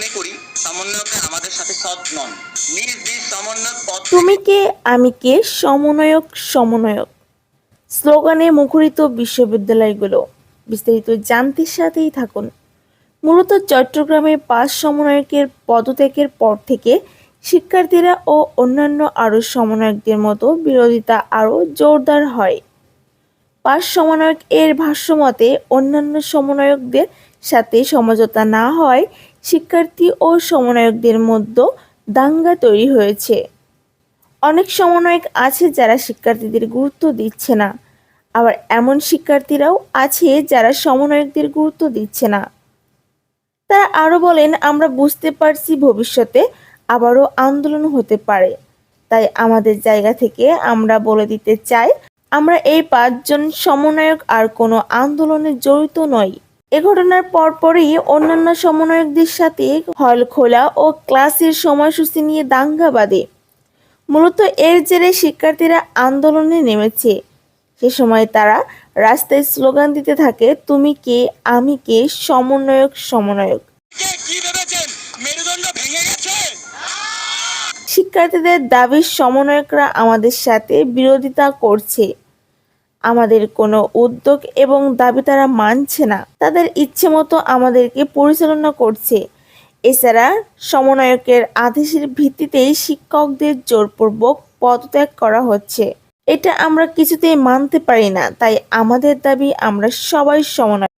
মনে করি সমন্বয়করা আমাদের সাথে সৎ নন। নিজ নিজ সমন্বয়ক পদ তুমি কে আমি কে সমন্বয়ক সমন্বয়ক স্লোগানে মুখরিত বিশ্ববিদ্যালয়গুলো। বিস্তারিত জানতে সাথেই থাকুন। মূলত চট্টগ্রামে ৫ সমন্বয়কের পদত্যাগের পর থেকে শিক্ষার্থীরা ও অন্যান্য আরও সমন্বয়কদের মতো বিরোধিতা আরও জোরদার হয়। ৫ সমন্বয়ক এর ভাষ্যমতে অন্যান্য সমন্বয়কদের সাথে সমঝোতা না হওয়ায় শিক্ষার্থী ও সমন্বয়কদের মধ্যে দাঙ্গা তৈরি হয়েছে। অনেক সমন্বয়ক আছে যারা শিক্ষার্থীদের গুরুত্ব দিচ্ছে না, আবার এমন শিক্ষার্থীরাও আছে যারা সমন্বয়কদের গুরুত্ব দিচ্ছে না। তারা আরও বলেন, আমরা বুঝতে পারছি ভবিষ্যতে আবারও আন্দোলন হতে পারে, তাই আমাদের জায়গা থেকে আমরা বলে দিতে চাই, আমরা এই ৫ জন সমন্বয়ক আর কোনো আন্দোলনে জড়িত নই। এ ঘটনার পরপরই অন্যান্য সমন্বয়কদের সাথে হল খোলা ও ক্লাসের সময়সূচি নিয়ে দাঙ্গা বাধে। মূলত এর জেরে শিক্ষার্থীরা আন্দোলনে নেমেছে। সে সময় তারা রাস্তায় স্লোগান দিতে থাকে, তুমি কে আমি কে সমন্বয়ক সমন্বয়ক। কি ভেবেছেন মেরুদণ্ড ভেঙে গেছে? শিক্ষার্থীদের দাবি, সমন্বয়করা আমাদের সাথে বিরোধিতা করছে, আমাদের কোনো উদ্যোগ এবং দাবি তারা মানছে না, তাদের ইচ্ছে মতো আমাদেরকে পরিচালনা করছে। এছাড়া সমন্বয়কের আদেশের ভিত্তিতেই শিক্ষকদের জোরপূর্বক পদত্যাগ করা হচ্ছে। এটা আমরা কিছুতেই মানতে পারি না। তাই আমাদের দাবি, আমরা সবাই সমন্বয়